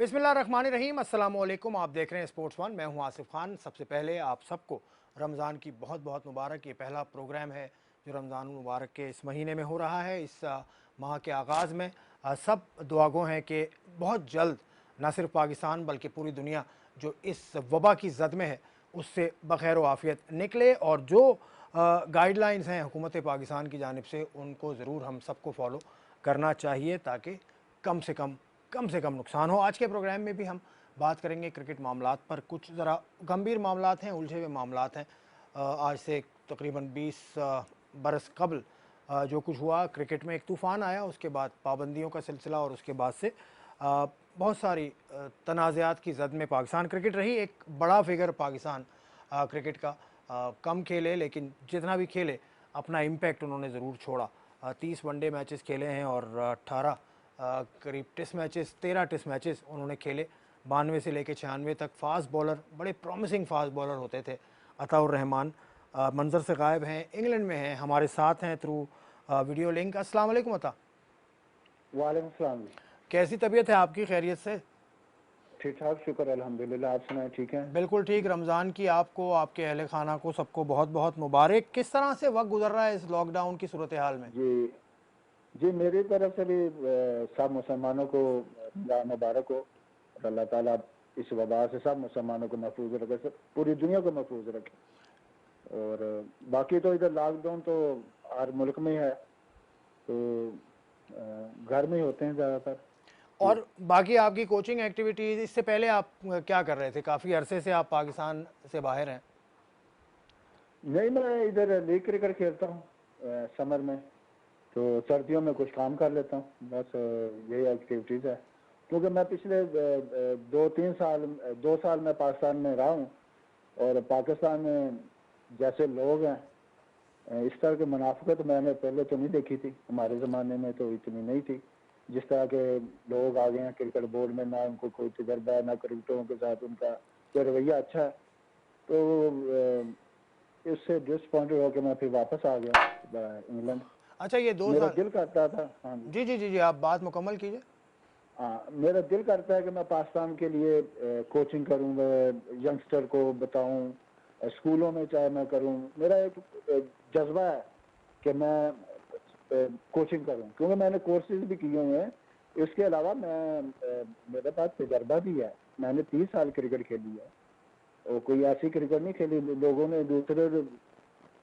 बिस्मिल्लाहिर्रहमानिर्रहीम, अस्सलाम वालेकुम। आप देख रहे हैं स्पोर्ट्स वन। मैं हूं आसिफ खान। सबसे पहले आप सबको रमज़ान की बहुत बहुत मुबारक। ये पहला प्रोग्राम है जो रमज़ान मुबारक के इस महीने में हो रहा है। इस माह के आगाज़ में सब दुआगो हैं कि बहुत जल्द न सिर्फ पाकिस्तान बल्कि पूरी दुनिया जो इस वबा की जद में है उससे बखैर व आफ़ियत निकले, और जो गाइडलाइंस हैं हुकूमत पाकिस्तान की जानिब से उनको ज़रूर हम सबको फॉलो करना चाहिए ताकि कम से कम नुकसान हो। आज के प्रोग्राम में भी हम बात करेंगे क्रिकेट मामलात पर। कुछ ज़रा गंभीर मामलात हैं, उलझे हुए मामलात हैं। आज से तकरीबन 20 बरस कबल जो कुछ हुआ क्रिकेट में, एक तूफ़ान आया, उसके बाद पाबंदियों का सिलसिला, और उसके बाद से बहुत सारी तनाज़ात की जद में पाकिस्तान क्रिकेट रही। एक बड़ा फिगर पाकिस्तान क्रिकेट का कम खेले, लेकिन जितना भी खेले अपना इम्पैक्ट उन्होंने ज़रूर छोड़ा। 30 वनडे मैचेस खेले हैं और 18 करीब टेस्ट मैचेस, 13 टेस्ट मैचेस उन्होंने खेले। 92 से लेकर 96 तक। फास्ट बॉलर, बड़े प्रॉमिसिंग फास्ट बॉलर होते थे अताउर रहमान, मंजर से गायब हैं, इंग्लैंड में हैं, हमारे साथ हैं थ्रू वीडियो लिंक। अस्सलाम वालेकुम अता। वालेकुम सलाम। कैसी तबीयत है आपकी? खैरियत से? ठीक ठाक, शुक्र अल्हम्दुलिल्लाह। आप सुनाए? ठीक है? बिल्कुल ठीक। रमज़ान की आपको, आपके अहले खाना को, सबको बहुत बहुत मुबारक। किस तरह से वक्त गुजर रहा है इस लॉकडाउन की सूरत हाल में? जी जी, मेरी तरफ से भी सब मुसलमानों को रमज़ान मुबारक हो। और अल्लाह ताला इस वबा से सब मुसलमानों को महफूज रखे, सब पूरी दुनिया को महफूज रखे। और बाकी तो इधर लॉकडाउन तो हर मुल्क में है, तो घर में ही होते हैं ज़्यादातर। और बाकी आपकी कोचिंग एक्टिविटीज़, इससे पहले आप क्या कर रहे थे? काफ़ी अरसे से आप पाकिस्तान से बाहर हैं। नहीं, मैं इधर लीग क्रिकेट खेलता हूँ समर में, तो सर्दियों में कुछ काम कर लेता हूँ, बस यही एक्टिविटीज़ है। क्योंकि मैं पिछले 2 साल मैं पाकिस्तान में रहा हूँ, और पाकिस्तान में जैसे लोग हैं, इस तरह की मुनाफिकत मैंने पहले तो नहीं देखी थी। हमारे ज़माने में तो इतनी नहीं थी। जिस तरह के लोग आ गए हैं क्रिकेट बोर्ड में, ना उनको कोई तजर्बा है, ना क्रिकेटरों के साथ उनका कोई रवैया अच्छा है, तो इससे डिसअपॉइंटेड होकर मैं फिर वापस आ गया इंग्लैंड। अच्छा, ये 2 मेरा साल। दिल करता था। हाँ जी। जी जी जी जी, आप बात मुकम्मल कीजिए। हाँ, मेरा दिल करता है कि मैं पाकिस्तान के लिए कोचिंग करूँ, यंगस्टर को बताऊँ, स्कूलों में चाहे मैं करूँ। मेरा एक जज्बा है कि मैं कोचिंग करूँ, क्योंकि मैंने कोर्सेज भी किए हुए हैं। इसके अलावा मेरे पास तजर्बा भी है। मैंने 30 साल क्रिकेट खेली है, और कोई ऐसी क्रिकेट नहीं खेली लोगों ने दूसरे।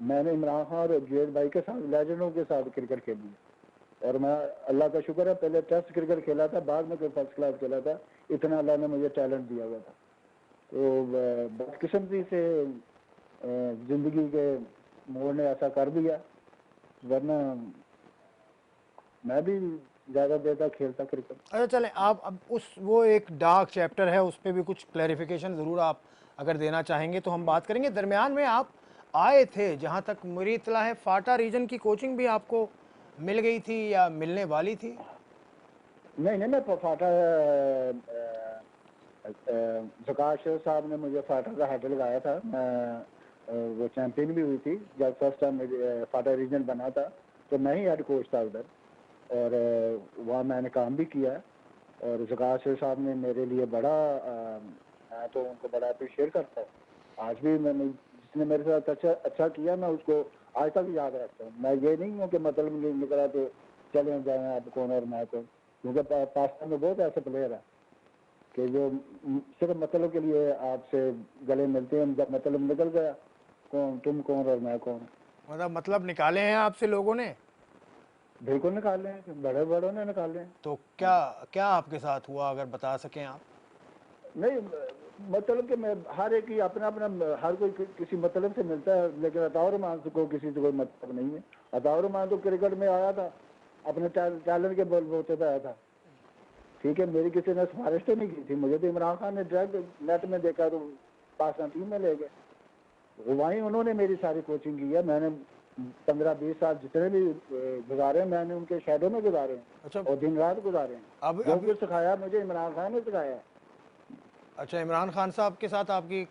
मैंने इमरान खान और जुएद भाई के साथ, लेजेंडों के साथ क्रिकेट खेली है। और मैं, अल्लाह का शुक्र है, पहले टेस्ट क्रिकेट खेला था, बाद में कोई फर्स्ट क्लास खेला था। इतना अल्लाह ने मुझे टैलेंट दिया हुआ था। तो बदकिस्मती से जिंदगी के मोड़ ने ऐसा कर दिया, वरना मैं भी ज़्यादा देर तक खेलता क्रिकेट। अच्छा चलें, आप अब उस वो एक डार्क चैप्टर है, उस पर भी कुछ क्लैरिफिकेशन ज़रूर आप अगर देना चाहेंगे तो हम बात करेंगे। दरमियान में आप आए थे, जहाँ तक मेरी इत्तला है, फाटा रीजन की कोचिंग भी आपको मिल गई थी या मिलने वाली थी? नहीं नहीं, मैं फाटा, जकात शेख साहब ने मुझे फाटा का हेड लगाया था। मैं वो चैंपियन भी हुई थी जब फर्स्ट टाइम फाटा रीजन बना था, तो मैं ही हेड कोच था उधर। और वहाँ मैंने काम भी किया है। और जकात शेख साहब ने मेरे लिए बड़ा, मैं तो उनको बड़ा अप्रिशिएट करता हूँ। आज भी मैंने, जिसने मेरे साथ अच्छा किया, मैं उसको आज तक याद रखता हूँ। मैं ये नहीं हूँ कि मतलब निकला तो चले जाए आप कौन और मैं कौन, क्योंकि पाकिस्तान में बहुत ऐसे प्लेयर हैं कि जो सिर्फ मतलब के लिए आपसे गले मिलते हैं। जब मतलब निकल गया, कौन तुम कौन और मैं कौन। मतलब निकाले हैं आपसे लोगों ने? बिल्कुल निकाले हैं, बड़े बड़ों ने निकाले हैं। तो हाँ क्या जी। क्या आपके साथ हुआ, अगर बता सकें आप? नहीं, मतलब कि मैं, हर एक ही अपना अपना, हर कोई किसी मतलब से मिलता है, लेकिन अताउर रहमान को किसी से कोई मतलब नहीं है। अताउर रहमान तो क्रिकेट में आया था, अपने टैलेंट के बलबूते पे आया था। ठीक है, मेरी किसी ने सिफारिश तो नहीं की थी। मुझे तो इमरान खान ने डायरेक्ट नेट में देखा तो पाकिस्तान टीम में ले गए। वहीं उन्होंने मेरी सारी कोचिंग की है। मैंने 15-20 साल जितने भी गुजारे, मैंने उनके शैडो में गुजारे हैं, अच्छा। और दिन रात गुजारे हैं। अब जो अभी कुछ सिखाया मुझे इमरान खान ने सिखाया है। अच्छा, इमरान खान साहब के साथ आपकी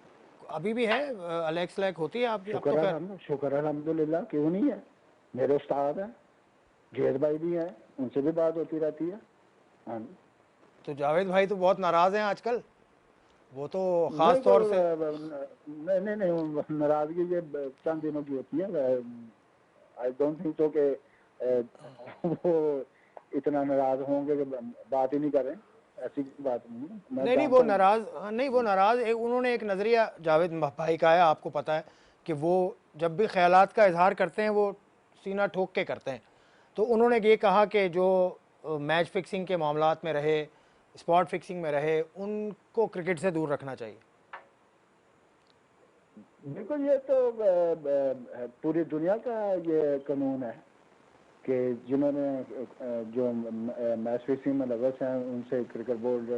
अभी भी है अलेक्स लैक होती है आपकी? अब तो खैर। शुक्र अल्हम्दुलिल्लाह, क्यों नहीं है। मेरे उस्ताद हैं, जुएद भाई भी हैं, उनसे भी बात होती रहती है। हाँ। तो जावेद भाई तो बहुत नाराज हैं आजकल, वो तो खास नहीं तौर से। नहीं नहीं नहीं, नाराजगी ये चंद दिनों की होती है। आई डोंट थिंक सो कि वो इतना नाराज होंगे कि बात ही नहीं करें, ऐसी बात नहीं है। मैं नहीं नहीं, वो जानता हूँ। नाराज, नहीं वो नाराज, उन्होंने एक नज़रिया जावेद भाई का है, आपको पता है कि वो जब भी ख्यालात का इजहार करते हैं वो सीना ठोक के करते हैं। तो उन्होंने ये कहा कि जो मैच फिक्सिंग के मामलात में रहे, स्पॉट फिक्सिंग में रहे, उनको क्रिकेट से दूर रखना चाहिए। बिल्कुल, ये तो पूरी दुनिया का ये कानून है कि जिन्होंने जो मैच फिक्सिंग में लगे हैं उनसे क्रिकेट बोर्ड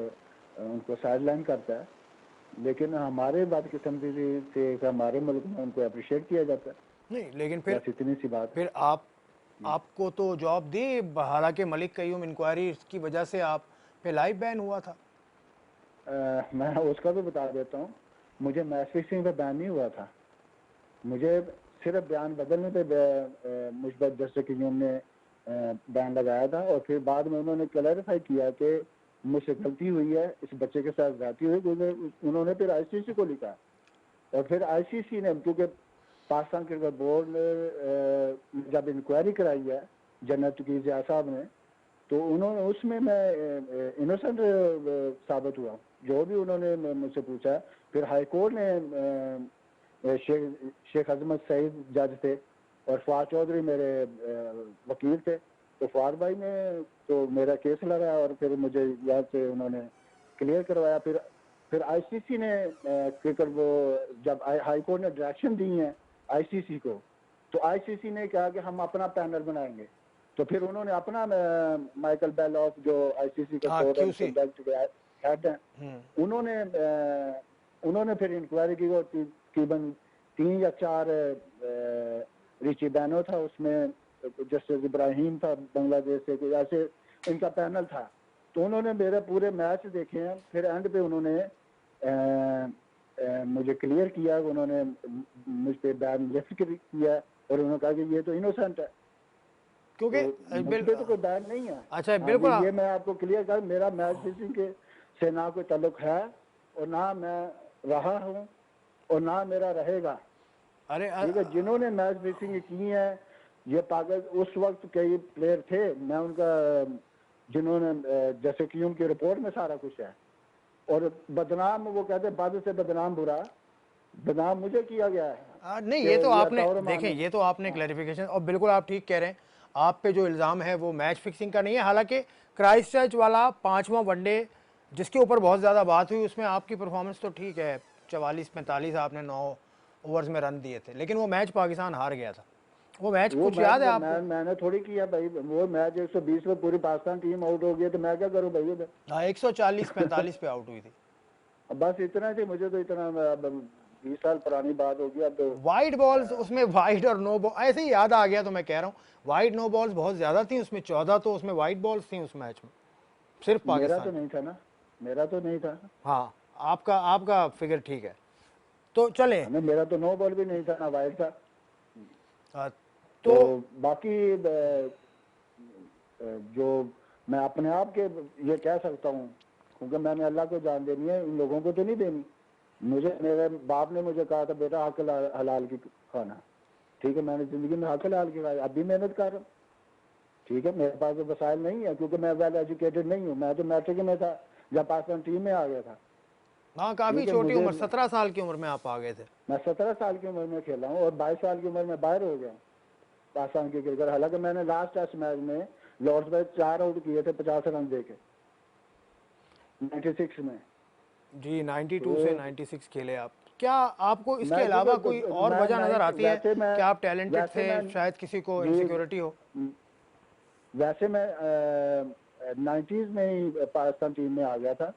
उनको साइडलाइन करता है। लेकिन हमारे बदकिस्मती से हमारे मुल्क में उनको अप्रिशिएट किया जाता है। नहीं लेकिन फिर बस इतनी सी बात। फिर आपको तो जॉब दी, हालांकि मलिक कयूम इंक्वायरी की वजह से आप पे लाइव बैन हुआ था। मैं उसका भी बता देता हूँ। मुझे मैच फिक्सिंग पे बैन नहीं हुआ था, मुझे सिर्फ बयान बदलने पे मुझ पर दस्तक यूम ने बैन लगाया था। और फिर बाद में उन्होंने क्लैरिफाई किया कि मुझसे गलती हुई है, इस बच्चे के साथ जाती हुई, क्योंकि उन्होंने फिर आईसीसी को लिखा। और फिर आईसीसी ने, क्योंकि पाकिस्तान क्रिकेट बोर्ड ने जब इंक्वायरी कराई है जनरल तकीर जिया साहब ने, तो उन्होंने उसमें मैं इनोसेंट साबित हुआ जो भी उन्होंने मुझसे पूछा। फिर हाई कोर्ट ने शेख अजमत सईद जज थे और फवाद चौधरी मेरे वकील थे, तो फवाद भाई ने तो मेरा केस लड़ा और फिर मुझे यहाँ से उन्होंने क्लियर करवाया। फिर आईसीसी ने क्रिकेट वो जब हाई कोर्ट ने डायरेक्शन दी है आईसीसी को, तो आईसीसी ने कहा कि हम अपना पैनल बनाएंगे। तो फिर उन्होंने अपना माइकल बेलॉफ जो आईसीसी के हेड हैं, उन्होंने फिर इंक्वायरी की। वो तकरीबन 3 या 4 रिची बैनो था, उसमें जस्टिस इब्राहिम था बांग्लादेश से, कोई ऐसे इनका पैनल था। तो उन्होंने मेरे पूरे मैच देखे हैं। फिर एंड पे उन्होंने मुझे क्लियर किया, उन्होंने मुझ पर बैन लिफ्ट किया और उन्होंने कहा कि ये तो इनोसेंट है, क्योंकि तो कोई बैन नहीं है। अच्छा बिल्कुल, ये मैं आपको क्लियर कर, मेरा मैच फिक्सिंग के से ना कोई ताल्लुक है और ना मैं रहा हूँ और ना मेरा रहेगा। अरे ठीक है, जिन्होंने मैच फिक्सिंग की है ये पागल उस वक्त कई प्लेयर थे, मैं उनका जिन्होंने जैसे कि उनकी रिपोर्ट में सारा कुछ है। और बदनाम, वो कहते हैं बद से बदनाम बुरा, बदनाम मुझे किया गया है। नहीं ये तो आपने देखें, ये तो आपने क्लैरिफिकेशन, और बिल्कुल आप ठीक कह रहे हैं, आप पे जो इल्ज़ाम है वो मैच फिक्सिंग का नहीं है। हालांकि क्राइस्टचर्च वाला 5वां वनडे जिसके ऊपर बहुत ज़्यादा बात हुई, उसमें आपकी परफॉर्मेंस तो ठीक है, 44-45 आपने 9 ओवर्स में रन दिए थे, लेकिन वो मैच पाकिस्तान हार गया था। वो मैच कुछ याद है आपको? मैंने थोड़ी किया भाई, वो मैच 120 में पूरी पाकिस्तान टीम आउट हो गई, तो मैं क्या करूं भाई उधर। हाँ 140-45 पे आउट हुई थी। बस इतना थी, मुझे तो इतना 20 साल पुरानी बात होगी अब तो। वाइड बॉल्स उसमें, वाइड और नो बॉल ऐसे ही याद आ गया, तो मैं कह रहा हूँ वाइड नो बॉल्स बहुत ज्यादा थी उसमें, 14 तो उसमें वाइड बॉल्स थी उस मैच में सिर्फ मेरा तो पाकिस्तान। नहीं था ना, मेरा तो नहीं था। हाँ आपका फिगर ठीक है, तो चले। मेरा तो नो बॉल भी नहीं था ना वाइड था। तो बाकी जो मैं अपने आप के ये कह सकता हूँ, क्योंकि मैंने अल्लाह को जान देनी है, इन लोगों को तो नहीं देनी। मुझे मेरे बाप ने मुझे कहा था बेटा हक हलाल की खाना, ठीक है, मैंने जिंदगी में हक हलाल की खाया, अब भी मेहनत कर रहा हूँ। ठीक है, मेरे पास तो वसाइल नहीं है क्योंकि मैं वेल एजुकेटेड नहीं हूँ। मैं तो मैट्रिक में था जब पाकिस्तान टीम में आ गया था। हाँ काफी छोटी उम्र, 17 साल की उम्र में आप आ गए थे। मैं 17 साल की उम्र में खेला हूँ और 22 साल की उम्र में बाहर हो गया पाकिस्तान के क्रिकेट। हालांकि मैंने लास्ट टेस्ट मैच में लॉर्ड्स में 4 आउट किए थे 50 रन देके 96 में। जी 92 से 96 खेले आप। क्या आपको इसके अलावा कोई और वजह नजर आती है कि आप टैलेंटेड थे, शायद किसी को इनसिक्योरिटी हो? वैसे मैं 90s में ही पाकिस्तान टीम में आ गया था,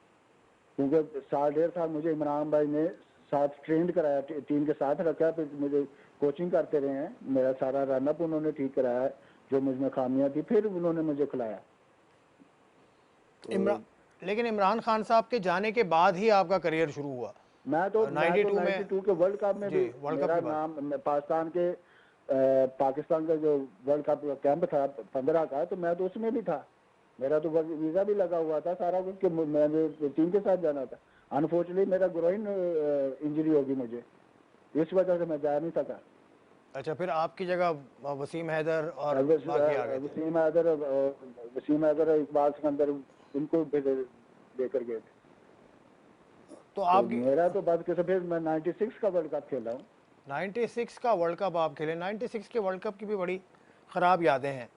क्योंकि 1.5 साल मुझे इमरान भाई ने साथ ट्रेंड कराया, टीम के साथ रखा, फिर मुझे कोचिंग करते रहे हैं, मेरा सारा रनअप उन्होंने ठीक कराया, जो मुझ में खामियां थी फिर उन्होंने मुझे खिलाया। लेकिन इमरान खान साहब के जाने के बाद ही आपका करियर शुरू हुआ। मैं तो 92 के वर्ल्ड कप में भी मेरा नाम पाकिस्तान का जो वर्ल्ड कप कैंप था 15 का, तो मैं तो उसमें भी था। मेरा तो वीजा भी लगा हुआ था सारा कुछ कि मैंने टीम के साथ जाना था। अनफॉर्चुनेटली मेरा ग्रोइन इंजरी होगी मुझे, इस वजह से मैं जा नहीं सका। अच्छा, फिर आपकी जगह वसीम हैदर और बाकी आ गए थे। वसीम हैदर इकबाल सिकंदर, इनको भी लेकर गए थे। तो तो आपकी मेरा तो बदकिस्मत, फिर मैं 96 का वर्ल्ड कप खेला हूँ। 96 का वर्ल्ड कप आप खेले। 96 के वर्ल्ड कप की भी बड़ी ख़राब यादें हैं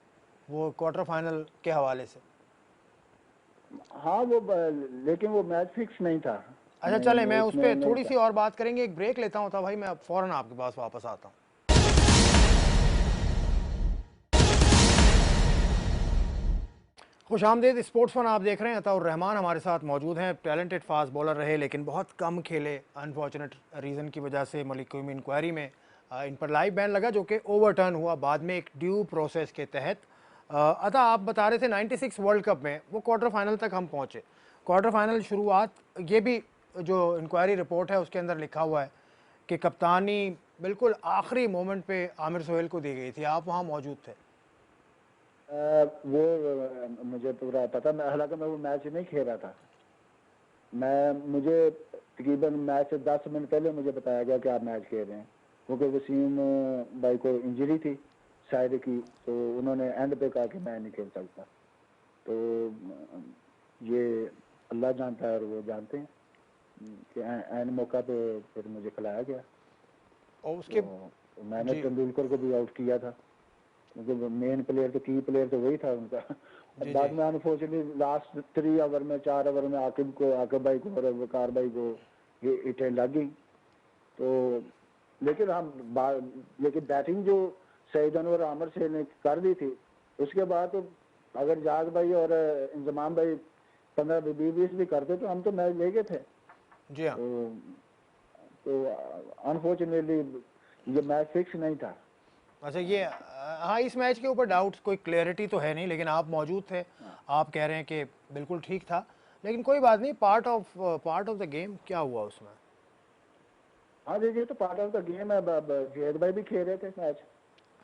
वो क्वार्टर फाइनल के हवाले से। हाँ लेकिन वो मैच फिक्स नहीं था। अच्छा चले, मैं उस पर थोड़ी सी और बात करेंगे, एक ब्रेक लेता हूँ था भाई, मैं अब फ़ौरन आपके पास वापस आता हूँ। खुश आमदीद, स्पोर्ट्स फन आप देख रहे हैं। अताउर रहमान हमारे साथ मौजूद हैं। टैलेंटेड फास्ट बॉलर रहे लेकिन बहुत कम खेले, अनफॉर्चुनेट रीज़न की वजह से मलिक कोमी इंक्वायरी में इन पर लाइव बैन लगा जो कि ओवरटर्न हुआ बाद में एक ड्यू प्रोसेस के तहत। अता आप बता रहे थे 96 वर्ल्ड कप में वो क्वार्टर फाइनल तक हम पहुँचे। क्वार्टर फाइनल शुरुआत, ये भी जो इंक्वायरी रिपोर्ट है उसके अंदर लिखा हुआ है कि कप्तानी बिल्कुल आखिरी मोमेंट पे आमिर सोहेल को दी गई थी, आप वहाँ मौजूद थे। मुझे पूरा पता, मैं हालांकि मैं वो मैच नहीं खेल रहा था। मुझे तकरीबन मैच से 10 मिनट पहले मुझे बताया गया कि आप मैच खेल रहे हैं, क्योंकि वसीम भाई को इंजरी थी शायद की, तो उन्होंने एंड पे कहा कि मैं नहीं खेल सकता। तो ये अल्लाह जानता है और वो जानते हैं कि एंड मौका पे फिर मुझे खिलाया गया। और उसके तो मैंने तेंदुलकर को भी आउट किया था, क्योंकि मेन प्लेयर तो की प्लेयर तो वही था उनका। बाद में अनफॉर्चुनेटली लास्ट 3 ओवर में 4 ओवर में आकिब भाई को और वकार भाई को ये हिटें लग गई। तो लेकिन बैटिंग जो सईद अनवर आमिर से ने कर दी थी, उसके बाद तो अगर जाग भाई और इंजमाम भाई 15-20 भी करते तो हम तो मैच ले गए थे। जी हाँ। तो अनफॉर्चुनेटली ये मैच फिक्स नहीं था। अच्छा, ये हाँ, इस मैच के ऊपर डाउट्स, कोई क्लैरिटी तो है नहीं, लेकिन आप मौजूद थे, आप कह रहे हैं कि बिल्कुल ठीक था, लेकिन कोई बात नहीं, पार्ट ऑफ द गेम। क्या हुआ उसमें? हाँ जी, ये तो पार्ट ऑफ द गेम है। जुएद भाई भी खेल रहे थे मैच,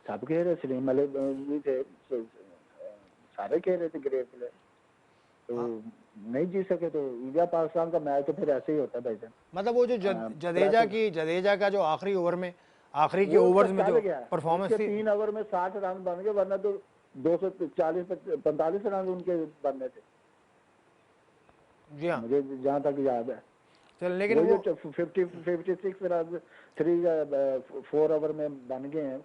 सब खेल रहे, सलीम मलिक भी थे, सारे खेल रहे थे ग्रेट प्लेयर। तो नहीं जीत सके तो इंडिया पाकिस्तान का मैच तो फिर ऐसे ही होता है भाई। मतलब वो जो जडेजा का जो आखिरी ओवर में, आखिरी के ओवर्स में जो परफॉर्मेंस थी, 3 ओवर में 60 रन बन गए, वरना तो 240-45 रन उनके बनने थे। जी हाँ, मुझे जहाँ तक याद है। चल, लेकिन वो जो 56 रन 4 ओवर में बन गए हैं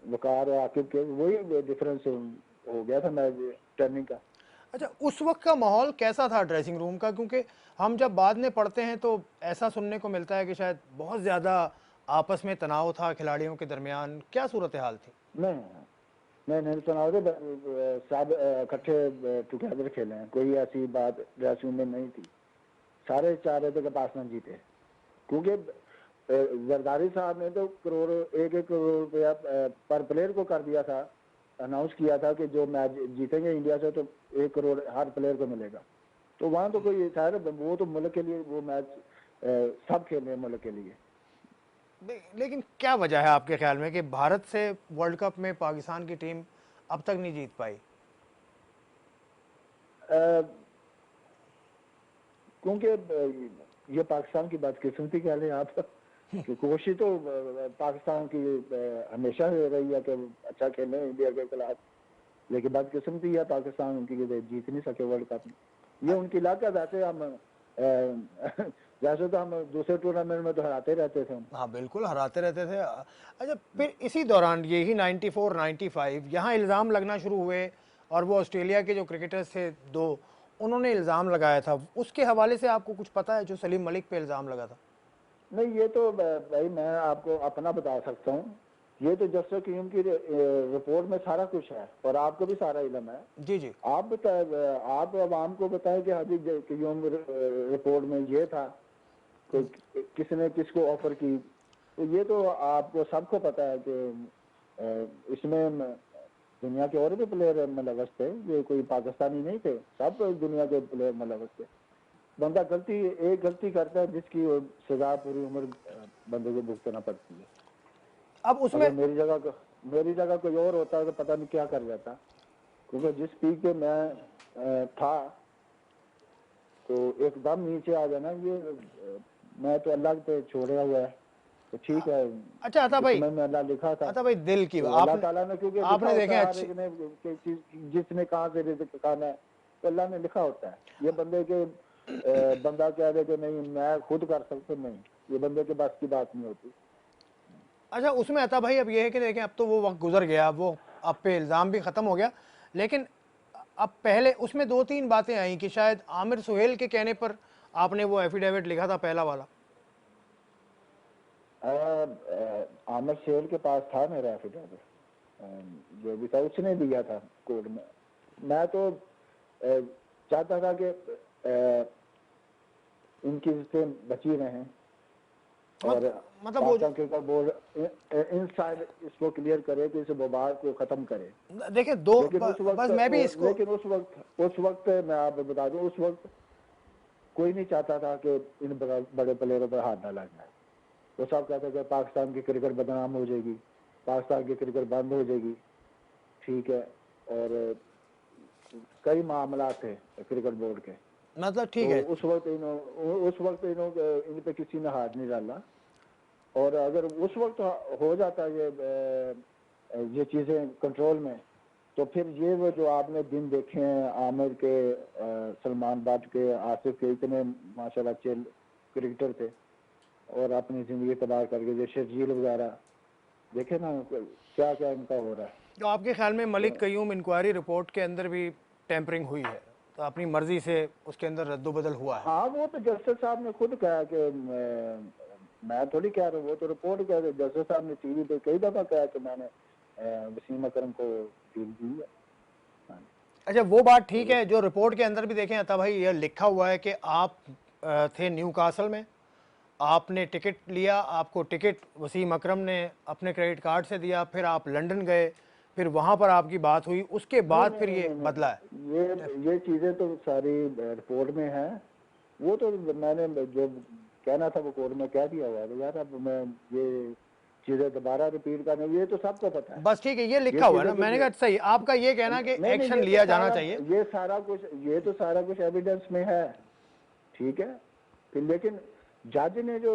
वकार और आकिब के, वही डिफरेंस हो गया था मैच टर्निंग का। अच्छा, उस वक्त का माहौल कैसा था ड्रेसिंग रूम का? क्योंकि हम जब बाद में पढ़ते हैं तो ऐसा सुनने को मिलता है कि शायद बहुत ज़्यादा आपस में तनाव था खिलाड़ियों के दरमियान। क्या सूरत हाल थी? नहीं तनाव थे, सब इकट्ठे टुगेदर खेले हैं, कोई ऐसी बात ड्रेसिंग में नहीं थी। सारे चाह रहे थे कि पाकिस्तान जीते, क्योंकि जरदारी साहब ने तो 1 करोड़ रुपया पर प्लेयर को कर दिया था, अनाउंस किया था कि जो मैच जीतेंगे इंडिया से तो 1 करोड़ हर प्लेयर को मिलेगा। तो वहाँ तो कोई था, वो तो मुल्क के लिए वो मैच सब खेल रहे हैं मुल्क के लिए। लेकिन क्या वजह है आपके ख्याल में कि भारत से वर्ल्ड कप में पाकिस्तान की टीम अब तक नहीं जीत पाई? क्योंकि ये पाकिस्तान की बदकिस्मती कह लें आप कि कोशिश तो पाकिस्तान की हमेशा रही है कि अच्छा खेले इंडिया के खिलाफ, लेकिन बदकिस्मती है पाकिस्तान उनकी जीत नहीं सके वर्ल्ड कप में। ये उनकी लाक है। वैसे हम वैसे तो हम दूसरे टूर्नामेंट में तो हराते रहते थे। हाँ बिल्कुल, हराते रहते थे। अच्छा, फिर इसी दौरान यही 94 95 यहाँ इल्ज़ाम लगना शुरू हुए, और वो ऑस्ट्रेलिया के जो क्रिकेटर्स थे 2, उन्होंने इल्ज़ाम लगाया था। उसके हवाले से आपको कुछ पता है जो सलीम मलिक पे इल्ज़ाम लगा था? नहीं, ये तो भाई मैं आपको अपना बता सकता हूँ। ये तो जस्टिस कीम की रिपोर्ट में सारा कुछ है और आपको भी सारा इल्म है। जी। आप बताए, आप आवाम को बताएं कि अभी कीम रिपोर्ट में ये था कि किसने किसको ऑफर की। तो ये तो आपको सबको पता है कि इसमें दुनिया के और भी प्लेयर मुलव्वस थे, ये कोई पाकिस्तानी नहीं थे, सब दुनिया के प्लेयर मुलव्वस थे। बंदा एक गलती करता है जिसकी सजा पूरी उम्र बंदे को भुगतना पड़ती है। अब उसमें मेरी जगह कोई और होता है तो पता नहीं क्या कर जाता। क्योंकि जिस पीक पे मैं था तो एकदम नीचे आ जाना ये मैं तो अल्लाह पे छोड़ा हुआ है तो ठीक है। अच्छा अता भाई, जिसमें मैं अल्लाह लिखा था अता भाई दिल की तो आप अल्लाह ताला ने क्योंकि लिखा आपने देखें होता है हर अच्छी, एक ने कि जिसने कहाँ से रिज़्क खाना है तो अल्लाह ने लिखा होता है। ये बंदे के बंदा कह दे कि नहीं मैं खुद कर सकता, नहीं, ये बंदे के बस की बात नहीं होती। अच्छा उसमें अता भाई अब ये है कि देखें अब तो वो वक्त गुजर गया, वो अब पे इल्ज़ाम भी ख़त्म हो गया, लेकिन अब पहले उसमें दो तीन बातें आई कि शायद आमिर सुहेल के कहने पर आपने वो एफिडेविट लिखा था पहला वाला। आमिर शेर के पास था मेरा एफिडेविट, जो भी था उसने दिया था कोर्ट में। मैं तो चाहता था कि इनकी से बची रहें और मतलब वो पाकिस्तान क्रिकेट बोर्ड इनसाइड इसको क्लियर करे कि इस वबार को खत्म करे। देखें दो लेकिन उस वक्त बस मैं भी इसको लेकिन उस वक्त मैं आपको बता दूं उस वक्त कोई नहीं चाहता था कि इन बड़े प्लेयरों पर हाथ डाला जाए। वो सब कहते थे पाकिस्तान की क्रिकेट बदनाम हो जाएगी, पाकिस्तान की क्रिकेट बंद हो जाएगी, ठीक है। और कई मामला थे क्रिकेट बोर्ड के, मतलब ठीक तो है। उस वक्त इन पे किसी ने हाथ नहीं डाला। और अगर उस वक्त हो जाता ये चीज़ें कंट्रोल में तो फिर ये वो जो आपने दिन देखे हैं आमिर के, सलमान बट के, आसिफ के, इतने माशाल्लाह अच्छे क्रिकेटर थे और अपनी ज़िंदगी तबाह करके, जो शर्जील वगैरह देखे ना क्या क्या इनका हो रहा है। तो आपके ख्याल में मलिक कयूम इंक्वायरी रिपोर्ट के अंदर भी टेम्परिंग हुई है, तो अपनी मर्जी से उसके अंदर रद्दोबदल हुआ है? हाँ वो तो जस्टिस साहब ने खुद कहा कि मैं थोड़ी कह रहा हूँ, वो तो रिपोर्ट कह रहे, जस्टिस साहब ने टीवी पे कई दफा कहा कि मैंने वसीम अकरम को डील दी है। हाँ। अच्छा वो बात ठीक है, जो रिपोर्ट के अंदर भी देखें अता भाई ये लिखा हुआ है कि आप थे न्यू कासल में, आपने टिकट लिया, आपको टिकट वसीम अकरम ने अपने क्रेडिट कार्ड से दिया, फिर आप लंदन गए, फिर वहाँ पर आपकी बात हुई, उसके बाद फिर ये बदला है। ये चीजें तो सारी रिपोर्ट में है। वो तो मैंने जो कहना था वो कोर्ट में कह दिया हुआ है यार। अब मैं ये चीजें दोबारा रिपीट करने, ये तो सबको पता है। बस ठीक है, ये लिखा हुआ है ना, मैंने कहा सही, आपका ये कहना कि नहीं एक्शन ये लिया तो जाना चाहिए। ये तो सारा कुछ एविडेंस में है, ठीक है। फिर लेकिन जज ने जो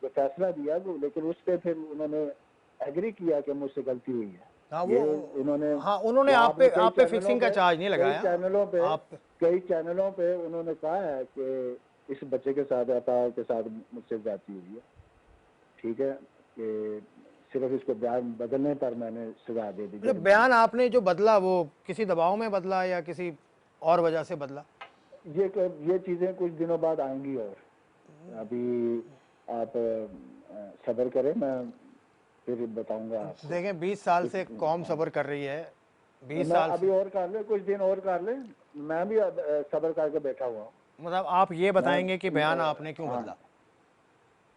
फैसला दिया वो, लेकिन उस पर फिर उन्होंने एग्री किया कि मुझसे गलती हुई है। हाँ ये उन्होंने वो आप पे फिक्सिंग का चार्ज नहीं लगाया। कई चैनलों पे उन्होंने कहा है कि इस बच्चे के साथ, अता के साथ मुझसे ज्यादती हुई है, ठीक है, कि सिर्फ इसको बयान बदलने पर मैंने सजा दे दी। मतलब बयान आपने जो बदला वो किसी दबाव में बदला या किसी और वजह से बदला? ये चीजें कुछ दिनों बाद आएंगी और अभी आप सब्र करें, मैं फिर बताऊंगा आपको। देखें 20 साल से कौम सब्र कर रही है, 20 साल अभी और कर ले, कुछ दिन और कर ले, मैं भी सब्र करके बैठा हुआ हूँ। मतलब आप ये बताएंगे कि बयान आपने क्यों हाँ। बदला?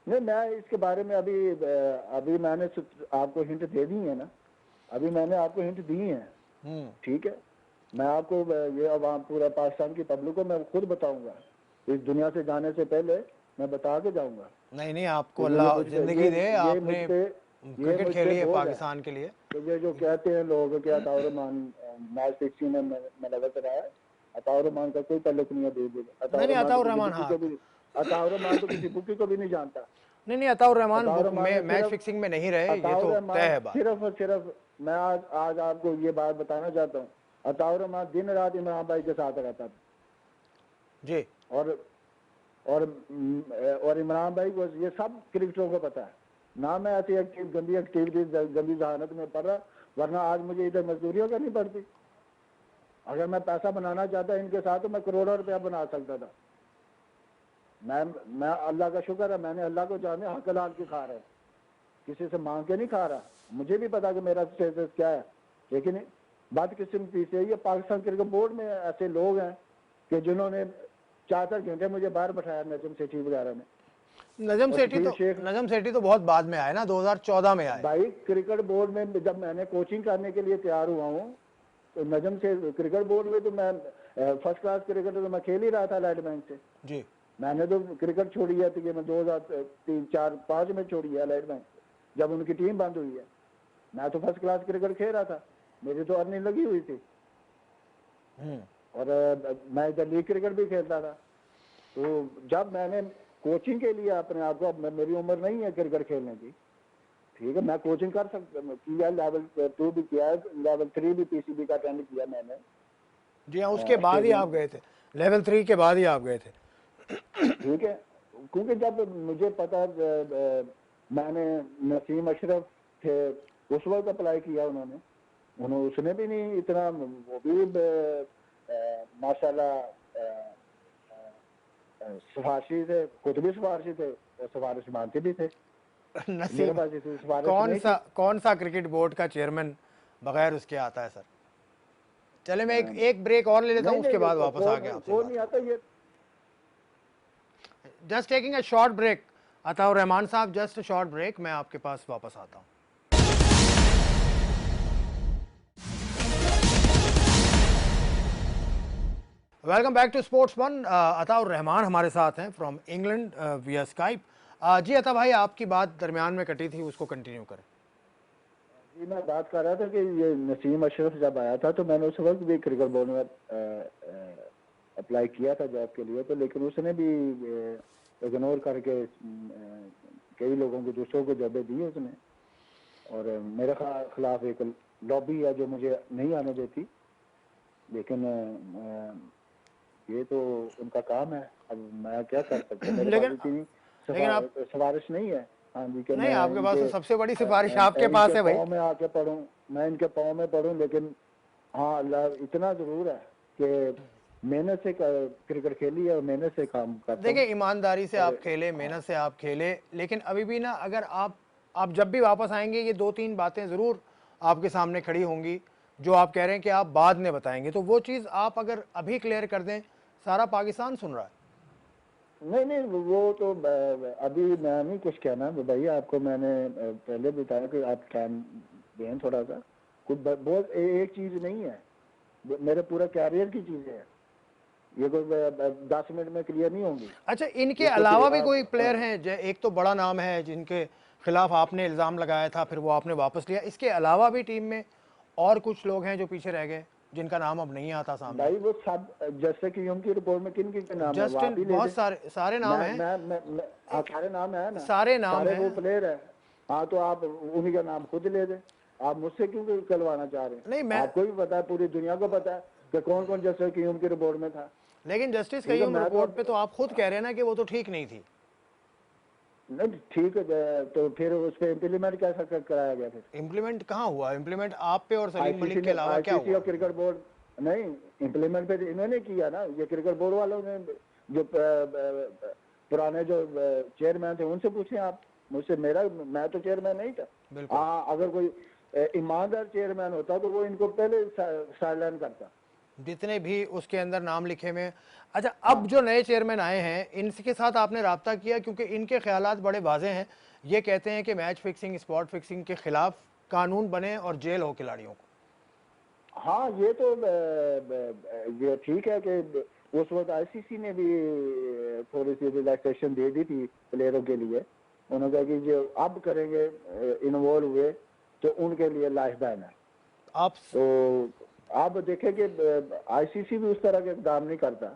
नहीं मैं इसके बारे में अभी मैंने आपको हिंट दे दी है ना, अभी मैंने आपको हिंट दी है, ठीक है। मैं आपको ये अब पूरा पाकिस्तान की पब्लिक को मैं खुद बताऊंगा, इस दुनिया से जाने से पहले मैं बता के जाऊंगा। नहीं आपको अल्लाह जिंदगी दे, आपने क्रिकेट खेली है पाकिस्तान के लिए। तो ये जो कहते हैं लोग कि अताउर रहमान मैच फिक्सिंग में मुलव्वस रहा है, अताउर रहमान का कोई ताल्लुक नहीं है। अताउर रहमान अताउर रहमान तो किसी बुकी को भी नहीं जानता। नहीं अताउर रहमान मैच फिक्सिंग में नहीं रहे, ये तो तय है बात। सिर्फ और सिर्फ मैं आज आपको ये बात बताना चाहता हूँ, अताउर रहमान दिन रात इमरान भाई के साथ रहता था जी। और इमरान भाई को ये सब क्रिकेटरों को पता है ना। मैं ऐसी गंदी एक्टिविटीज, गंदी जहानत में पड़ रहा, वरना आज मुझे इधर मजदूरियों करनी पड़ती। अगर मैं पैसा बनाना चाहता इनके साथ तो मैं करोड़ों रुपया बना सकता था। मैं अल्लाह का शुक्र है, मैंने अल्लाह को जाने हक हलाल की खा रहा है, किसी से मांग के नहीं खा रहा। मुझे भी पता कि मेरा स्टेटस क्या है, लेकिन बदकिस्मती से ये पाकिस्तान क्रिकेट बोर्ड में ऐसे लोग हैं कि जिन्होंने 4-4 घंटे मुझे बाहर बैठाया नजम सेठी वगैरह ने। नजम सेठी तो बहुत बाद में आए ना, 2014 में आए भाई। क्रिकेट बोर्ड में जब मैंने कोचिंग करने के लिए तैयार हुआ हूँ तो नजम से क्रिकेट बोर्ड में तो मैं फर्स्ट क्लास क्रिकेट तो मैं खेल ही रहा था लाइट बैंक से जी। मैंने तो क्रिकेट छोड़ी है तो ये मैं 2003-4-5 में छोड़ी है लाइट बैंक, जब उनकी टीम बंद हुई है। मैं तो फर्स्ट क्लास क्रिकेट खेल रहा था, मेरी तो अर्निंग लगी हुई थी। और मैं इधर लीग क्रिकेट भी खेलता था। तो जब मैंने कोचिंग के लिए अपने आप को, मेरी उम्र नहीं है क्रिकेट खेलने की, ठीक है, मैं कोचिंग कर सकता किया, लेवल 2 भी किया है, लेवल 3 भी पीसीबी का अटेंड किया मैंने। जी हाँ, उसके बाद ही आप गए थे, लेवल 3 के बाद ही आप गए थे। ठीक है, क्योंकि जब मुझे पता मैंने नसीम अशरफ थे उस वक्त अप्लाई किया उन्होंने उसने भी नहीं इतना, वो भी माशाल्लाह सिफारशी थे, खुद भी सिफारशी थे और सिफारिश मानते भी थे। मेरे नसीब पास इतनी सिफारिश नहीं थी। कौन सा क्रिकेट बोर्ड का चेयरमैन बगैर उसके आता है सर? चले मैं एक ब्रेक और ले लेता हूँ, नहीं उसके नहीं, बाद वापस आके आपसे कौन बात। नहीं आता ये। Just taking a short break, Ataur Rahman साहब, जस्ट अ शॉर्ट ब्रेक, मैं आपके पास वापस आता हूँ। Welcome back to sports one. Ataur Rahman हमारे साथ हैं फ्रॉम इंग्लैंड विया स्काइप। जी अता भाई, आपकी बात दरमियान में कटी थी, उसको कंटिन्यू करें। जी, मैं बात कर रहा था कि ये नसीम अशरफ जब आया था तो मैंने उस वक्त भी क्रिकेट बोर्ड में अप्लाई किया था जॉब के लिए, तो लेकिन उसने भी इग्नोर करके कई लोगों को, दूसरों को जॉबें दी उसने। और मेरे खिलाफ एक लॉबी है जो मुझे नहीं आने देती, लेकिन ये तो उनका काम है, अब मैं क्या कर सकता हूँ। मेरे पास इतनी लेकिन आप सिफारिश नहीं है। हाँ जी, कि नहीं, मैं आपके पास तो सबसे बड़ी सिफारिश आपके इनके पास है भाई। पाँव में आके पढ़ूं, मैं इनके पाँव में पढ़ूं, लेकिन हाँ अल्लाह इतना जरूर है कि मेहनत से क्रिकेट खेली है और मेहनत से काम करता हूं। देखिए, ईमानदारी से आप खेले, मेहनत से आप खेले, लेकिन अभी भी ना, अगर आप जब भी वापस आएंगे, ये 2-3 बातें ज़रूर आपके सामने खड़ी होंगी जो आप कह रहे हैं कि आप बाद में बताएंगे, तो वो चीज़ आप अगर अभी क्लियर कर दें, सारा पाकिस्तान सुन रहा है। नहीं नहीं, वो तो अभी मैं नहीं कुछ कहना भाई, आपको मैंने पहले बताया कि आप टाइम दें थोड़ा सा, कुछ बहुत एक चीज नहीं है, मेरे पूरा कैरियर की चीजें हैं, ये कोई 10 मिनट में क्लियर नहीं होंगी। अच्छा, इनके अलावा भी कोई प्लेयर हैं, एक तो बड़ा नाम है जिनके खिलाफ आपने इल्ज़ाम लगाया था, फिर वो आपने वापस लिया, इसके अलावा भी टीम में और कुछ लोग हैं जो पीछे रह गए, जिनका नाम अब नहीं आता सामने? भाई वो सब, जैसे कि उनकी रिपोर्ट में किन किन नाम है वो आप जस्टिन, ही ले बहुत दें। सारे नाम हैं। हाँ, सारे नाम है ना, सारे नाम सारे हैं। वो प्लेयर है। हाँ, तो आप उन्हीं का नाम खुद ले दें। आप मुझसे क्यों करवाना चाह रहे हैं? नहीं, आपको भी पता है, पूरी दुनिया को पता है कि कौन कौन जैसे कि उनकी रिपोर्ट में था। लेकिन जस्टिस ठीक है, कयूम रिपोर्ट पे तो आप खुद कह रहे हैं ना कि वो तो ठीक नहीं थी। नहीं ठीक है, तो फिर उस पर इम्प्लीमेंट कैसा कराया गया? फिर इम्प्लीमेंट कहाँ हुआ? इम्प्लीमेंट आप पे और सलीम आईसीसी मलिक के अलावा क्या आईसीसी हुआ? और क्रिकेट बोर्ड नहीं, इम्प्लीमेंट पे इन्होंने किया ना, ये क्रिकेट बोर्ड वालों ने, जो पुराने जो चेयरमैन थे उनसे पूछे आप, मुझसे, मैं तो चेयरमैन नहीं था। हाँ, अगर कोई ईमानदार चेयरमैन होता तो वो इनको पहले साइडलाइन करता। जितने भी उसके अंदर नाम लिखे हुए। अच्छा, अब जो नए चेयरमैन आए हैं, इनके साथ आपने राब्ता किया? क्योंकि इनके ख्यालात बड़े वाज़े हैं, ये कहते हैं कि मैच फिक्सिंग, स्पॉट फिक्सिंग के खिलाफ कानून बने और जेल हो खिलाड़ियों को। हाँ, ये तो ये ठीक है कि उस वक्त आईसीसी ने भी थोड़ी सी रिलैक्सेशन दे दी थी प्लेयरों के लिए। उन्होंने कहा कि जो अब करेंगे इन्वॉल्व हुए तो उनके लिए लाइफ बैन है। आप तो आप देखें कि आईसीसी भी उस तरह के इकदाम नहीं करता।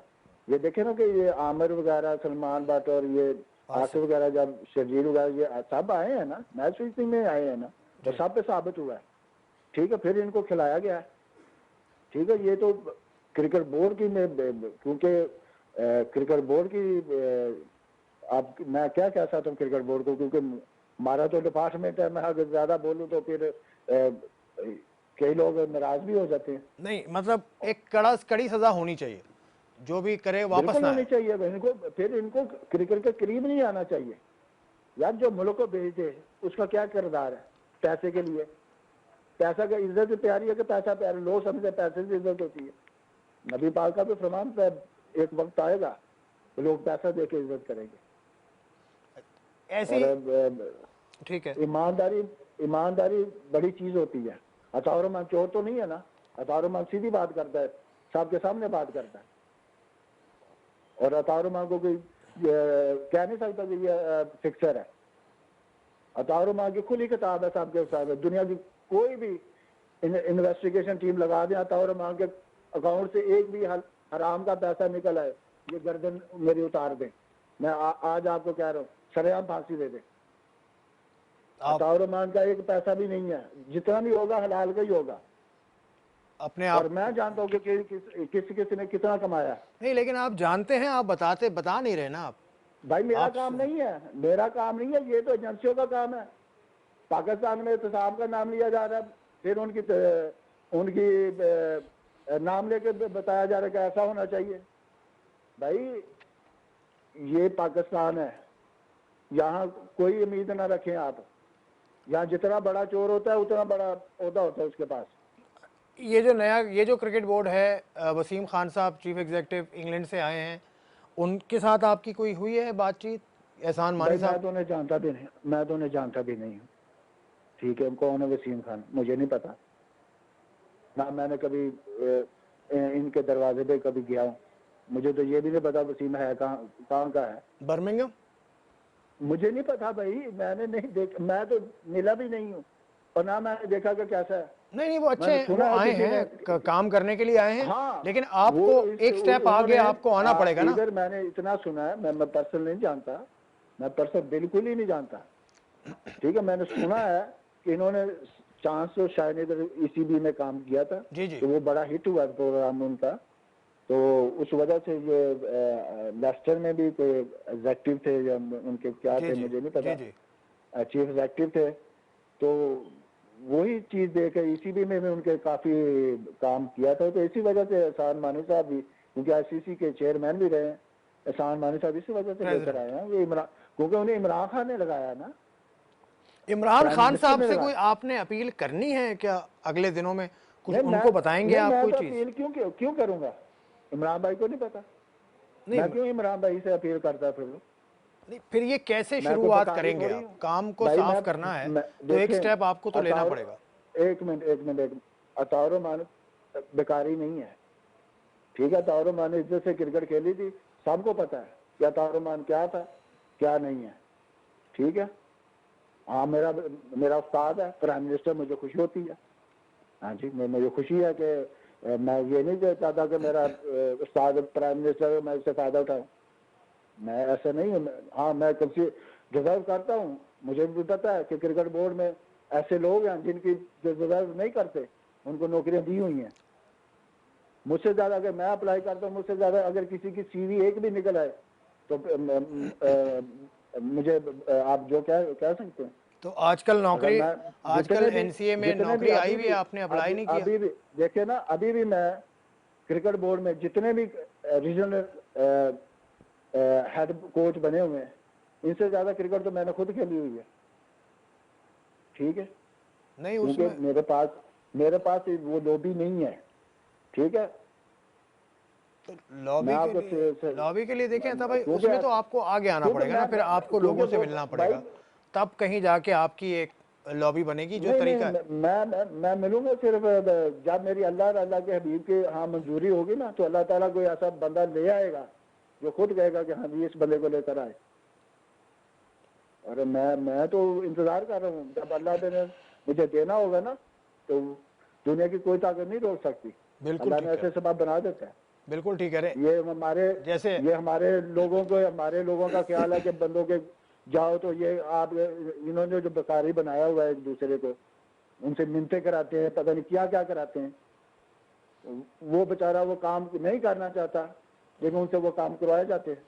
ये देखे ना कि ये आमिर वगैरह, सलमान भट्ट और ये आसिफ वगैरह, जब शर्जील वगैरह, ये सब आए हैं ना, मैच फिक्सिंग में आए हैं ना, तो सब पे साबित हुआ है। ठीक है, फिर इनको खिलाया गया है। ठीक है, ये तो क्रिकेट बोर्ड की में, क्योंकि क्रिकेट बोर्ड की आप, मैं क्या कह सकता हूँ क्रिकेट बोर्ड को, क्योंकि हमारा तो डिपार्टमेंट है, मैं अगर ज्यादा बोलूँ तो फिर कई लोग नाराज भी हो जाते हैं। नहीं, मतलब एक कड़ी सजा होनी चाहिए, जो भी करे वापस ना होनी चाहिए इनको, फिर इनको क्रिकेट के करीब नहीं आना चाहिए यार। जो मुल्क को भेज दे उसका क्या किरदार है? पैसे के लिए, पैसा का इज्जत प्यारी है कि पैसा प्यारी? लोग समझते पैसे से इज्जत होती है। नबी पाक का भी फरमान है, एक वक्त आएगा तो लोग पैसा दे के इज्जत करेंगे। ऐसी, ठीक है, ईमानदारी बड़ी चीज होती है। अताउर रहमान चोर तो नहीं है ना, अताउर रहमान सीधी बात करता है, सबके सामने बात करता है। और अताउर रहमान को कोई कह नहीं सकता कि ये फिक्सर है। अताउर रहमान की खुली किताब है सबके सामने। दुनिया की कोई भी इन्वेस्टिगेशन टीम लगा दें, अताउर रहमान के अकाउंट से एक भी हराम का पैसा निकल आए, ये गर्दन मेरी उतार दें। मैं आज आपको कह रहा हूँ, सरेआम फांसी दे दे। अताउर रहमान का एक पैसा भी नहीं है, जितना भी होगा हलाल का ही होगा। अपने आप और मैं जानता हूँ कि किसी ने कितना कमाया। नहीं, लेकिन आप जानते हैं, आप बता नहीं रहे ना आप। भाई मेरा काम नहीं है, मेरा काम नहीं है, ये तो एजेंसियों का काम है। पाकिस्तान में एहतसाब का नाम लिया जा रहा है, फिर उनकी नाम लेके बताया जा रहा है कि ऐसा होना चाहिए। भाई ये पाकिस्तान है, यहाँ कोई उम्मीद ना रखें आप। यहाँ जितना बड़ा चोर होता है उतना बड़ा ओहदा होता है उसके पास। ये जो क्रिकेट बोर्ड है, वसीम खान साहब चीफ एग्जीक्यूटिव इंग्लैंड से आए हैं, उनके साथ आपकी कोई हुई है बातचीत? एहसान मानी साहब? मैं तो उन्हें जानता भी नहीं हूँ। ठीक है, कौन है वसीम खान मुझे नहीं पता ना, मैंने कभी इनके दरवाजे पे कभी गया हूँ। मुझे तो ये भी नहीं पता वसीम है कहाँ का है। बर्मिंघम? मुझे नहीं पता भाई, मैंने नहीं देखा, मैं तो मिला भी नहीं हूँ और ना मैंने देखा कि कैसा है। नहीं, वो अच्छे हैं, वो आए हैं काम करने के लिए आए हैं। हाँ, लेकिन आपको एक स्टेप आगे आपको आना पड़ेगा ना। इधर मैंने इतना सुना है, मैं पर्सनल नहीं जानता, मैं पर्सनल बिल्कुल ही नहीं जानता। ठीक है, मैंने सुना है कि इन्होंने चांस तो शायद इधर ECB में काम किया था, तो वो बड़ा हिट हुआ प्रोग्राम उनका, तो उस वजह से ये लेस्टर में भी कोई एग्जेक्टिव थे या उनके क्या थे मुझे नहीं पता, चीफ एग्जेक्टिव थे। तो वही चीज देकर ECB में भी उनके काफी काम किया था, तो इसी वजह से एहसान मानी साहब भी, क्योंकि ICC के चेयरमैन भी रहे हैं एहसान मानी साहब, इसी वजह से लेकर आए हैं। क्योंकि उन्हें इमरान खान ने लगाया ना। इमरान खान साहब से कोई आपने अपील करनी है क्या अगले दिनों में? कुछ उनको बताएंगे आप कोई चीज? अपील क्यों करूंगा? इमरान भाई को नहीं पता, मैं क्यों इमरान भाई से अपील करता फिर? नहीं, फिर ये कैसे शुरुआत करेंगे आप? काम को साफ करना है तो एक स्टेप आपको तो लेना पड़ेगा। एक मिनट, अताउर रहमान बेकारी नहीं है, ठीक है। अताउर रहमान ने इज्जत से क्रिकेट खेली थी, सबको पता है कि अताउर रहमान क्या था क्या नहीं है, ठीक है। हाँ, मेरा उस्ताद है प्राइम मिनिस्टर, मुझे खुशी होती है। हाँ जी, मुझे खुशी है कि मैं ये नहीं चाहता कि मेरा उस्ताद प्राइम मिनिस्टर है, मैं उससे फायदा उठाऊं, मैं ऐसा नहीं हूँ। हाँ, मैं डिजर्व करता हूँ, मुझे भी पता है कि क्रिकेट बोर्ड में ऐसे लोग हैं जिनकी डिजर्व नहीं करते, उनको नौकरियां दी हुई हैं। मुझसे ज्यादा अगर मैं अप्लाई करता हूँ, मुझसे ज्यादा अगर किसी की CV एक भी निकल आए तो मुझे आप जो कह सकते हैं। तो आजकल NCA में नौकरी आई हुई है, आपने अप्लाई नहीं किया? अभी भी देखिए ना, अभी भी मैं क्रिकेट बोर्ड में जितने भी रीजनल हेड कोच बने हुए हैं, इनसे ज्यादा क्रिकेट तो मैंने खुद खेली हुई है, ठीक है। नहीं, उसमें मेरे पास वो लॉबी नहीं है, ठीक है। तो लॉबी के लिए देखें तब भाई, उसमें तो आपको आगे आना पड़ेगा ना, फिर आपको लोगों से मिलना पड़ेगा, तब कहीं जाके आपकी एक लॉबी बनेगी जो तरीका है। मैं मिलूंगा सिर्फ जब मेरी अल्लाह के हबीब की मंजूरी होगी ना, तो अल्लाह ताला कोई ऐसा बंदा ले आएगा जो खुद कहेगा कि हाँ जी इस बंदे को लेकर आए। और मैं तो इंतजार कर रहा हूँ, जब अल्लाह ने मुझे देना होगा ना, तो दुनिया की कोई ताकत नहीं रोक सकती। अल्लाह ने ऐसे सबब बना देता है। बिल्कुल ठीक है। ये हमारे लोगों का ख्याल है कि बंदों के जाओ तो ये आप इन्होंने जो बेकारी बनाया हुआ है एक दूसरे को, उनसे मिन्नतें कराते हैं, पता नहीं क्या क्या कराते हैं। वो बेचारा वो काम नहीं करना चाहता, लेकिन उनसे वो काम करवाए जाते हैं।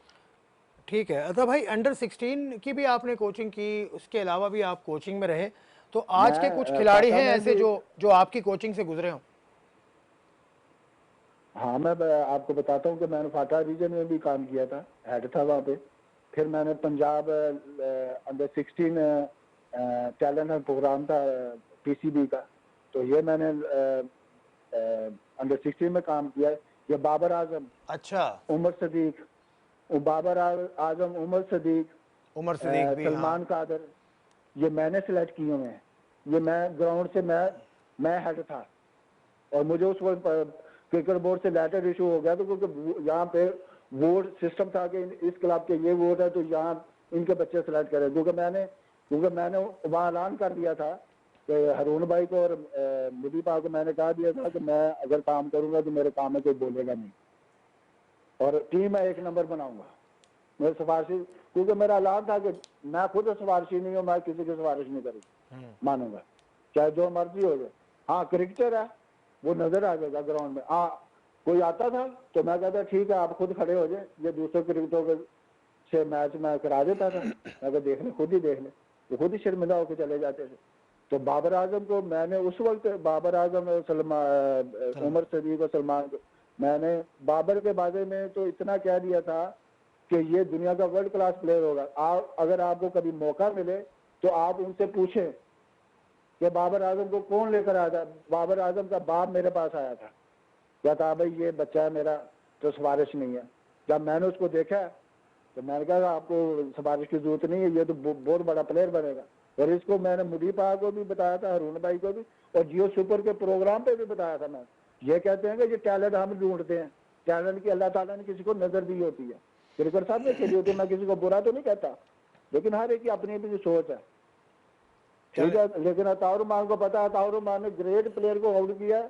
ठीक है। अतः भाई अंडर 16 की भी आपने कोचिंग की, उसके अलावा भी आप कोचिंग में रहे, तो आज के कुछ खिलाड़ी हैं ऐसे जो आपकी कोचिंग से गुजरे हों? हाँ, मैं आपको बताता हूँ कि मैंने फाटा रीजन में भी काम किया था, हेड था वहाँ पे। फिर मैंने पंजाब अंडर 16 टैलेंट प्रोग्राम था PCB का, तो ये मैंने अंडर 16 में काम किया। ये बाबर आजम, अच्छा, उमर सदीक, बाबर आजम, उमर सदीक भी, सलमान कादर, ये मैंने सिलेक्ट किए हुए हैं। ये मैं ग्राउंड से मैं हेड था, और मुझे उस वक्त क्रिकेट बोर्ड से लेटर इशू हो गया, तो क्योंकि यहाँ पे वोट सिस्टम था कि इस क्लब के ये वोट है तो यहाँ इनके बच्चे सिलेक्ट करें, क्योंकि मैंने वहाँ ऐलान कर दिया था कि हरून भाई को और मुदी पा को मैंने कहा दिया था कि मैं अगर काम करूंगा तो मेरे काम में कोई बोलेगा नहीं, और टीम मैं 1 नंबर बनाऊंगा। मेरे सिफारशी, क्योंकि मेरा ऐलान था कि मैं खुद सिफारशी नहीं हूँ, मैं किसी की सिफारिश नहीं करूँगा, मानूंगा चाहे जो मर्जी हो जाए। हाँ क्रिकेटर है, वो नजर आ जाएगा ग्राउंड में। हाँ कोई आता था तो मैं कहता ठीक है आप खुद खड़े हो जाए, ये दूसरे क्रिकेटरों के से मैच में करा देता था, मैं कहता देख ले, खुद ही देख ले, वो खुद ही शर्मिंदा होकर चले जाते थे। तो बाबर आजम को मैंने उस वक्त, बाबर आजम और सलमान, उमर सदीक और सलमान को, मैंने बाबर के बारे में तो इतना कह दिया था कि ये दुनिया का वर्ल्ड क्लास प्लेयर होगा। अगर आपको कभी मौका मिले तो आप उनसे पूछें कि बाबर आजम को कौन लेकर आया था। बाबर आजम का बाप मेरे पास आया था, कहता भाई ये बच्चा है मेरा, तो सिफारिश नहीं है। जब मैंने उसको देखा तो मैंने कहा आपको सिफारिश की जरूरत नहीं है, ये तो बहुत बड़ा प्लेयर बनेगा। और इसको मैंने मुदीपा को भी बताया था, हरून भाई को भी, और जियो सुपर के प्रोग्राम पे भी बताया था। मैं ये कहते हैं कि ये टैलेंट हम ढूंढते हैं, टैलेंट की अल्लाह ताला ने किसी को नजर दी होती है, क्रिकेट साहब ने खेली होती है। मैं किसी को बुरा तो नहीं कहता, लेकिन हर एक की अपनी अपनी सोच है, ठीक है। लेकिन अताउर मान को पता है, अताउर मान ने ग्रेट प्लेयर को आउट किया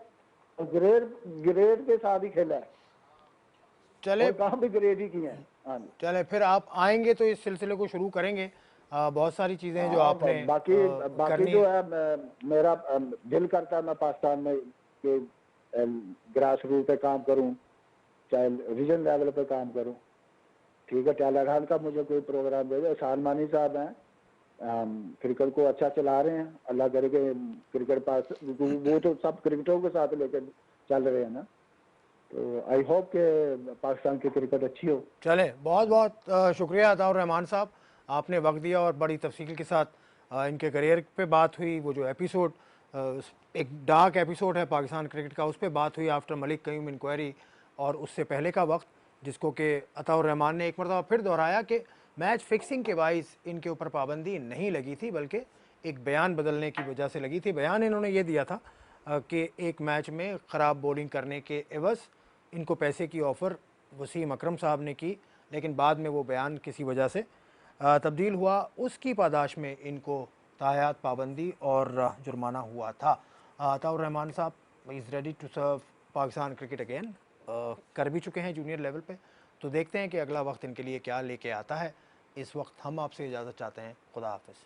और ग्रेट के साथ ही खेला है, चले काम भी ग्रेट ही किए हैं। हाँ जी, चले फिर आप आएंगे तो इस सिलसिले को शुरू करेंगे। बहुत सारी चीज़ें हैं जो आपने बाकी करनी जो है। है मेरा दिल करता है मैं पाकिस्तान में कि ग्रास रूट पे काम करूं, चाहे रीजन लेवल पे काम करूं, ठीक है। टैलर हॉल का मुझे कोई प्रोग्राम दे दो। एहसान मानी साहब हैं, क्रिकेट को अच्छा चला रहे हैं, अल्लाह करे कि क्रिकेट पास, वो तो सब क्रिकेटरों के साथ लेकर चल रहे हैं ना, तो आई होप के पाकिस्तान की क्रिकेट अच्छी हो। चले बहुत बहुत शुक्रिया अताउर रहमान साहब, आपने वक्त दिया और बड़ी तफसील के साथ इनके करियर पे बात हुई। वो जो एपिसोड, एक डार्क एपिसोड है पाकिस्तान क्रिकेट का, उस पर बात हुई आफ्टर मलिक कयूम इंक्वायरी, और उससे पहले का वक्त जिसको कि अताउर रहमान ने एक मरतबा फिर दोहराया कि मैच फिक्सिंग के बाइस इनके ऊपर पाबंदी नहीं लगी थी, बल्कि एक बयान बदलने की वजह से लगी थी। बयान इन्होंने ये दिया था कि एक मैच में ख़राब बॉलिंग करने के एवज़ इनको पैसे की ऑफ़र वसीम अकरम साहब ने की, लेकिन बाद में वो बयान किसी वजह से तब्दील हुआ। उसकी पादाश में इनको तायात पाबंदी और जुर्माना हुआ था। अताउर रहमान साहब is ready to serve Pakistan cricket again, कर भी चुके हैं जूनियर लेवल पे। तो देखते हैं कि अगला वक्त इनके लिए क्या लेके आता है। इस वक्त हम आपसे इजाज़त चाहते हैं। खुदा हाफिज़।